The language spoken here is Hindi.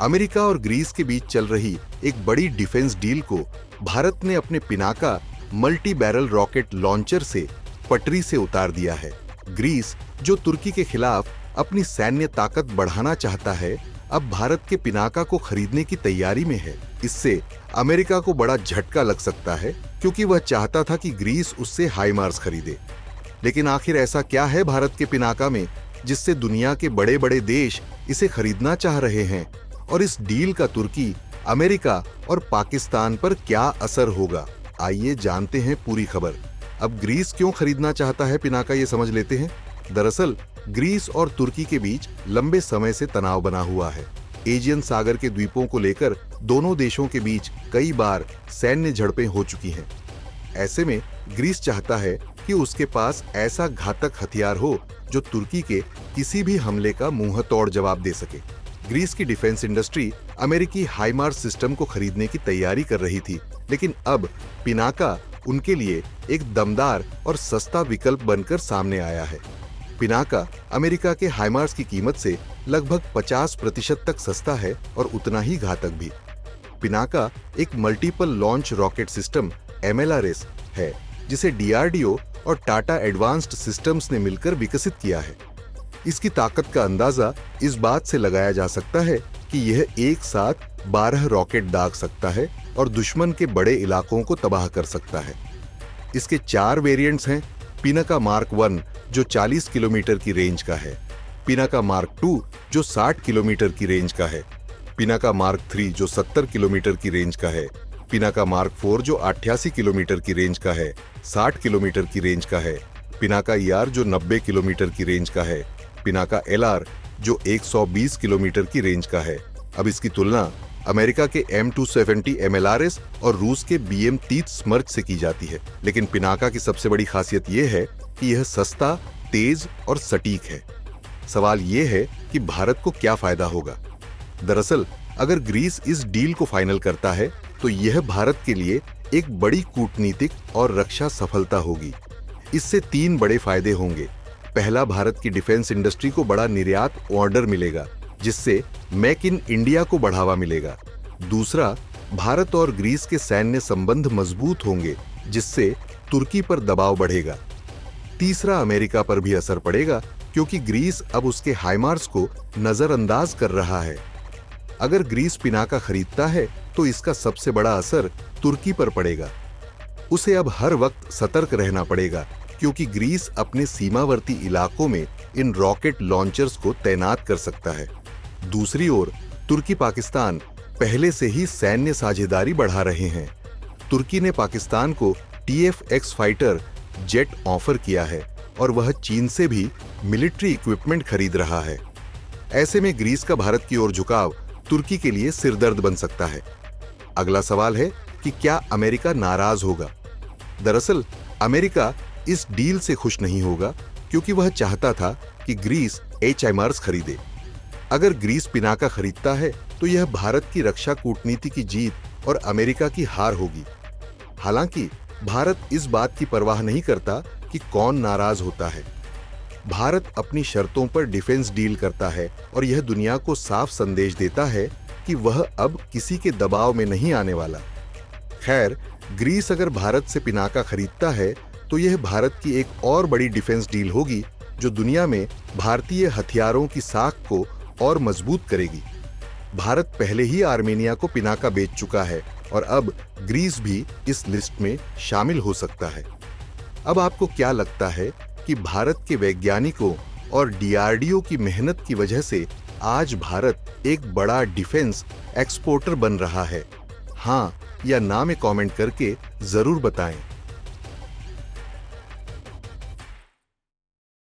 अमेरिका और ग्रीस के बीच चल रही एक बड़ी डिफेंस डील को भारत ने अपने Pinaka multi barrel rocket launcher से पटरी से उतार दिया है। ग्रीस, जो तुर्की के खिलाफ अपनी सैन्य ताकत बढ़ाना चाहता है, अब भारत के पिनाका को खरीदने की तैयारी में है। इससे अमेरिका को बड़ा झटका लग सकता है, क्योंकि वह चाहता था कि ग्रीस उससे हाइमार्स खरीदे। लेकिन आखिर ऐसा क्या है भारत के पिनाका में जिससे दुनिया के बड़े बड़े देश इसे खरीदना चाह रहे हैं, और इस डील का तुर्की, अमेरिका और पाकिस्तान पर क्या असर होगा? आइए जानते हैं पूरी खबर। अब ग्रीस क्यों खरीदना चाहता है पिनाका, ये समझ लेते हैं। दरअसल ग्रीस और तुर्की के बीच लंबे समय से तनाव बना हुआ है। एजियन सागर के द्वीपों को लेकर दोनों देशों के बीच कई बार सैन्य झड़पें हो चुकी हैं। ऐसे में ग्रीस चाहता है कि उसके पास ऐसा घातक हथियार हो जो तुर्की के किसी भी हमले का मुंह तोड़ जवाब दे सके। ग्रीस की डिफेंस इंडस्ट्री अमेरिकी हाइमार्स सिस्टम को खरीदने की तैयारी कर रही थी, लेकिन अब पिनाका उनके लिए एक दमदार और सस्ता विकल्प बनकर सामने आया है। पिनाका अमेरिका के हाइमार्स की कीमत से लगभग 50% तक सस्ता है और उतना ही घातक भी। पिनाका एक multiple launch rocket system MLRS है, जिसे DRDO और टाटा एडवांस्ड सिस्टम्स ने मिलकर विकसित किया है। इसकी ताकत का अंदाजा इस बात से लगाया जा सकता है कि यह एक साथ 12 रॉकेट दाग सकता है और दुश्मन के बड़े इलाकों को तबाह कर सकता है। इसके 4 वेरिएंट्स हैं। पिनाका मार्क 1 जो 40 किलोमीटर की रेंज का है, पिनाका मार्क 2 जो 60 किलोमीटर की रेंज का है, पिनाका मार्क 3 जो 70 किलोमीटर की रेंज का है, पिनाका मार्क 4 जो 88 किलोमीटर की रेंज का है, 60 किलोमीटर की रेंज का है, पिनाका ER जो 90 किलोमीटर की रेंज का है, पिनाका LR जो 120 किलोमीटर की रेंज का है। अब इसकी तुलना अमेरिका के M270 MLRS और रूस के BM-30 स्मर्च से की जाती है। लेकिन पिनाका की सबसे बड़ी खासियत यह है कि यह सस्ता, तेज और सटीक है। सवाल यह है कि भारत को क्या फायदा होगा? दरअसल अगर ग्रीस इस डील को फाइनल करता है तो यह भारत के लिए एक बड़ी कूटनीतिक और रक्षा सफलता होगी। इससे 3 बड़े फायदे होंगे। पहला, भारत की डिफेंस इंडस्ट्री को बड़ा निर्यात ऑर्डर मिलेगा, जिससे मेक इन इंडिया को बढ़ावा मिलेगा। दूसरा, भारत और ग्रीस के सैन्य संबंध मजबूत होंगे, जिससे तुर्की पर दबाव बढ़ेगा। तीसरा, अमेरिका पर भी असर पड़ेगा, क्योंकि ग्रीस अब उसके हाइमार्स को नजरअंदाज कर रहा है। अगर ग्रीस पिनाका खरीदता है तो इसका सबसे बड़ा असर तुर्की पर पड़ेगा। उसे अब हर वक्त सतर्क रहना पड़ेगा, क्योंकि ग्रीस अपने सीमावर्ती इलाकों में इन रॉकेट लॉन्चर्स को तैनात कर सकता है। दूसरी ओर तुर्की पाकिस्तान पहले से ही सैन्य साझेदारी बढ़ा रहे हैं। तुर्की ने पाकिस्तान को TF-X फाइटर जेट ऑफर किया है और वह चीन से भी मिलिट्री इक्विपमेंट खरीद रहा है। ऐसे में ग्रीस का भारत की ओर झुकाव तुर्की के लिए सिरदर्द बन सकता है। अगला सवाल है कि क्या अमेरिका नाराज होगा? दरअसल अमेरिका इस डील से खुश नहीं होगा, क्योंकि वह चाहता था कि ग्रीस HIMARS खरीदे। अगर ग्रीस पिनाका खरीदता है तो यह भारत की रक्षा कूटनीति की जीत और अमेरिका की हार होगी। हालांकि भारत इस बात की परवाह नहीं करता कि कौन नाराज होता है। भारत अपनी शर्तों पर डिफेंस डील करता है और यह दुनिया को साफ संदेश देता है कि वह अब किसी के दबाव में नहीं आने वाला। खैर, ग्रीस अगर भारत से पिनाका खरीदता है तो यह भारत की एक और बड़ी डिफेंस डील होगी, जो दुनिया में भारतीय हथियारों की साख को और मजबूत करेगी। भारत पहले ही आर्मेनिया को पिनाका बेच चुका है और अब ग्रीस भी इस लिस्ट में शामिल हो सकता है। अब आपको क्या लगता है कि भारत के वैज्ञानिकों और DRDO की मेहनत की वजह से आज भारत एक बड़ा डिफेंस एक्सपोर्टर बन रहा है? हाँ या ना में कमेंट करके जरूर बताएं।